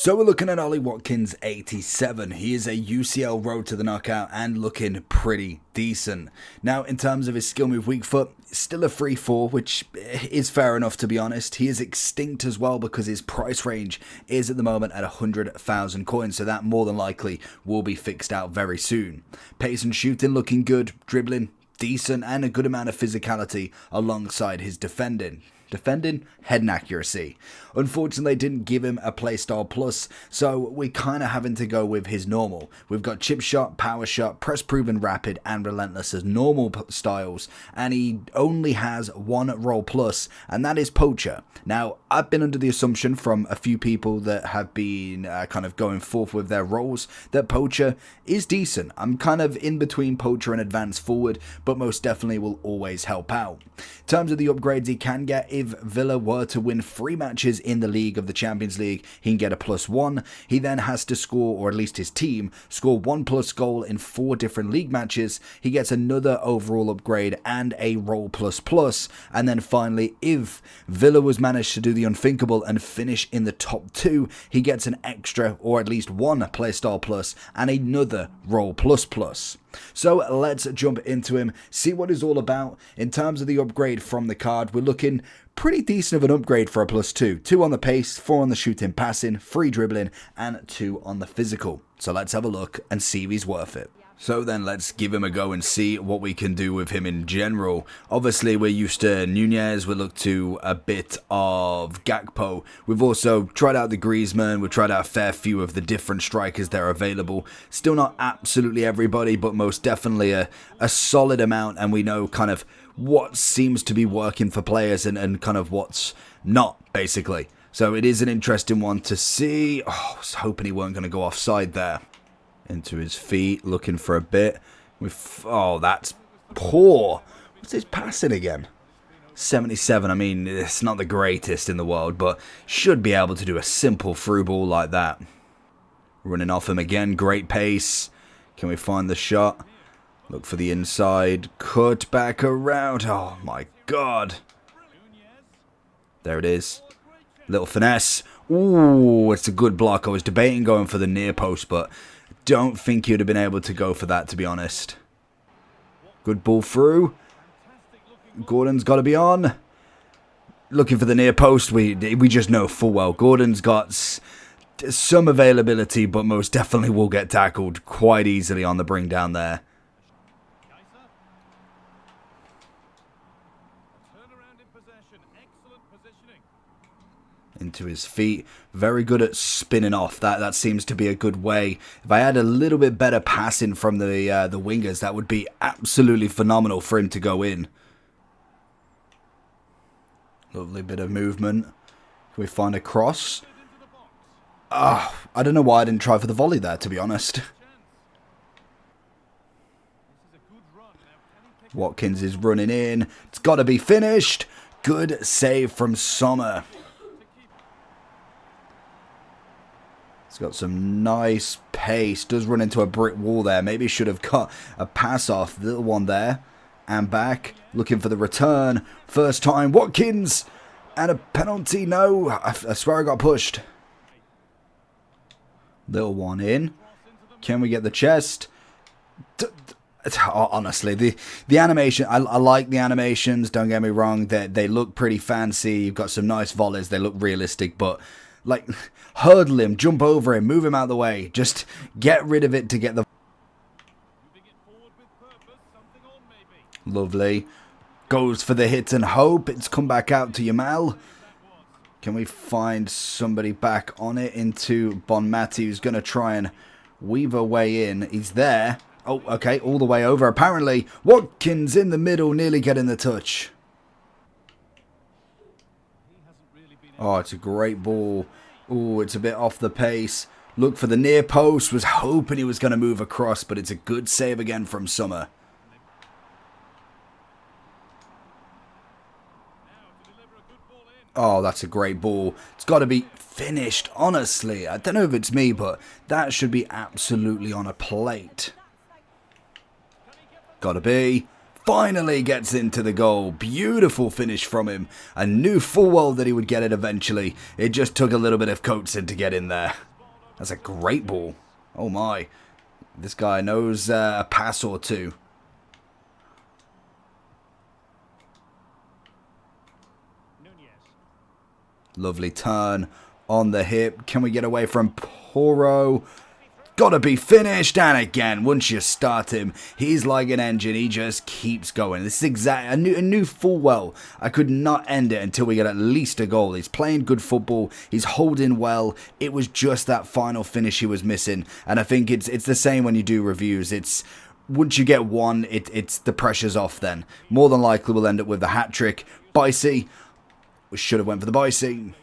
So we're looking at Ollie Watkins 87. He is a UCL road to the knockout and looking pretty decent. Now, in terms of his skill move weak foot, still a 3-4, which is fair enough to be honest. He is extinct as well because his price range is at the moment at 100,000 coins, so that more than likely will be fixed out very soon. Pace and shooting looking good, dribbling decent, and a good amount of physicality alongside his defending, head and accuracy. Unfortunately, they didn't give him a playstyle plus, so we're kind of having to go with his normal. We've got chip shot, power shot, press proven, rapid, and relentless as normal styles, and he only has one role plus, and that is poacher. Now, I've been under the assumption from a few people that have been kind of going forth with their roles that poacher is decent. I'm kind of in between poacher and advanced forward, but most definitely will always help out. In terms of the upgrades he can get, if Villa were to win 3 matches in the league of the Champions League, he can get a +1. He then has to score, or at least his team, score 1+ goal in 4 different league matches. He gets another overall upgrade and a role ++. And then finally, if Villa was managed to do the unthinkable and finish in the top 2, he gets an extra, or at least one playstyle plus and another role ++. So let's jump into him, see what he's all about. In terms of the upgrade from the card, we're looking pretty decent of an upgrade for a +2. 2 on the pace, 4 on the shooting passing, 3 dribbling, and 2 on the physical. So let's have a look and see if he's worth it. So then let's give him a go and see what we can do with him in general. Obviously, we're used to Nunez, we look to a bit of Gakpo. We've also tried out the Griezmann, we've tried out a fair few of the different strikers that are available. Still not absolutely everybody, but most definitely a solid amount, and we know kind of what seems to be working for players and kind of what's not, basically. So it is an interesting one to see. Oh, I was hoping he weren't going to go offside there. Into his feet, looking for a bit. Oh, that's poor. What's his passing again? 77. I mean, it's not the greatest in the world, but should be able to do a simple through ball like that. Running off him again. Great pace. Can we find the shot? Look for the inside. Cut back around. Oh, my God. There it is. Little finesse. Ooh, it's a good block. I was debating going for the near post, but don't think you'd have been able to go for that, to be honest. Good ball through. Gordon's got to be on. Looking for the near post. We just know full well Gordon's got some availability, but most definitely will get tackled quite easily on the bring down there. Into his feet. Very good at spinning off. That seems to be a good way. If I had a little bit better passing from the wingers, that would be absolutely phenomenal for him to go in. Lovely bit of movement. Can we find a cross? I don't know why I didn't try for the volley there, to be honest. Watkins is running in. It's got to be finished. Good save from Sommer. He's got some nice pace. Does run into a brick wall there. Maybe should have cut a pass off. Little one there. And back. Looking for the return. First time. Watkins. And a penalty. No. I swear I got pushed. Little one in. Can we get the chest? Honestly, the animation, I like the animations. Don't get me wrong. They look pretty fancy. You've got some nice volleys. They look realistic. But like, hurdle him, jump over him, move him out of the way. Just get rid of it to get the... Lovely. Goes for the hit and hope. It's come back out to Yamal. Can we find somebody back on it into Bonmati, who's going to try and weave a way in. He's there. Oh, okay, all the way over. Apparently, Watkins in the middle, nearly getting the touch. Oh, it's a great ball. Oh, it's a bit off the pace. Look for the near post. Was hoping he was going to move across, but it's a good save again from Sommer. Oh, that's a great ball. It's got to be finished, honestly. I don't know if it's me, but that should be absolutely on a plate. Got to be. Finally gets into the goal. Beautiful finish from him. I knew full well that he would get it eventually. It just took a little bit of coaxing to get in there. That's a great ball. Oh my. This guy knows a pass or two. Lovely turn on the hip. Can we get away from Poro? Gotta be finished. And again, once you start him, he's like an engine. He just keeps going. This is exactly. I knew full well I could not end it until we get at least a goal. He's playing good football. He's holding well. It was just that final finish he was missing. And I think it's the same when you do reviews. It's once you get one, it's the pressure's off then. More than likely we'll end up with the hat-trick. Bicey. We should have went for the Bicey.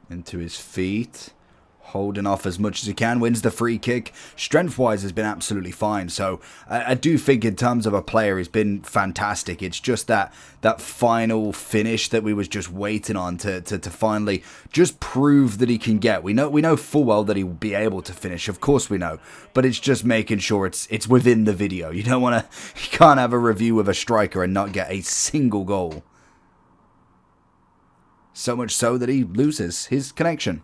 Into his feet. Holding off as much as he can. Wins the free kick. Strength-wise has been absolutely fine. So I do think in terms of a player, he's been fantastic. It's just that final finish that we was just waiting on to finally just prove that he can get. We know full well that he will be able to finish. Of course we know. But it's just making sure it's within the video. You don't want to... You can't have a review of a striker and not get a single goal. So much so that he loses his connection.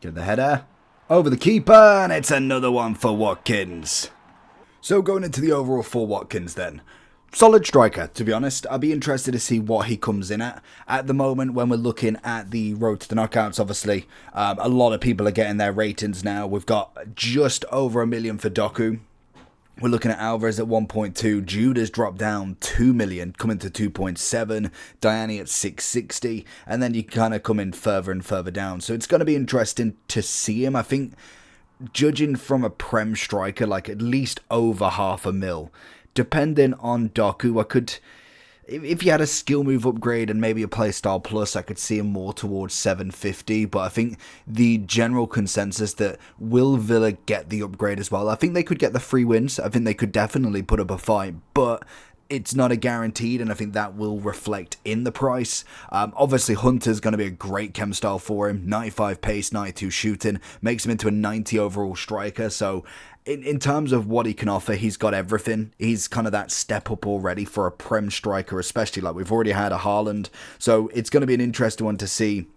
Get the header. Over the keeper. And it's another one for Watkins. So going into the overall for Watkins then. Solid striker, to be honest. I'll be interested to see what he comes in at. At the moment, when we're looking at the road to the knockouts, obviously, a lot of people are getting their ratings now. We've got just over 1 million for Doku. We're looking at Alvarez at 1.2. Jude's dropped down 2 million, coming to 2.7. Diani at 660. And then you kind of come in further and further down. So it's going to be interesting to see him. I think, judging from a Prem striker, like at least over $500,000. Depending on Doku, I could... If you had a skill move upgrade and maybe a playstyle plus, I could see him more towards 750. But I think the general consensus that will Villa get the upgrade as well. I think they could get the free wins. I think they could definitely put up a fight. But it's not a guaranteed, and I think that will reflect in the price. Obviously, Hunter's going to be a great chem style for him. 95 pace, 92 shooting. Makes him into a 90 overall striker. So... In terms of what he can offer, he's got everything. He's kind of that step up already for a Prem striker, especially like we've already had a Haaland. So it's going to be an interesting one to see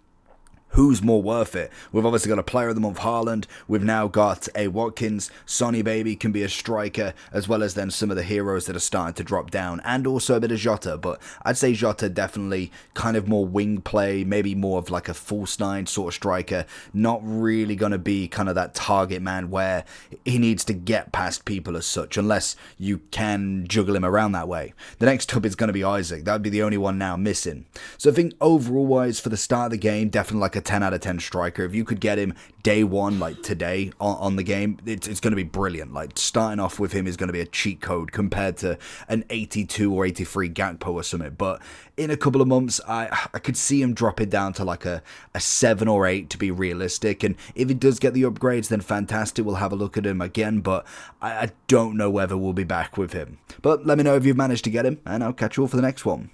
who's more worth it. We've obviously got a player of the month, Haaland. We've now got a Watkins. Sonny Baby can be a striker, as well as then some of the heroes that are starting to drop down, and also a bit of Jota. But I'd say Jota definitely kind of more wing play, maybe more of like a false nine sort of striker. Not really going to be kind of that target man where he needs to get past people as such, unless you can juggle him around that way. The next up is going to be Isaac. That would be the only one now missing. So I think overall wise for the start of the game, definitely like a 10 out of 10 striker. If you could get him day one, like today on the game, it's going to be brilliant. Like starting off with him is going to be a cheat code compared to an 82 or 83 Gakpo or something. But in a couple of months, I could see him drop it down to like a 7 or 8 to be realistic. And if he does get the upgrades, then fantastic. We'll have a look at him again. But I don't know whether we'll be back with him. But let me know if you've managed to get him, and I'll catch you all for the next one.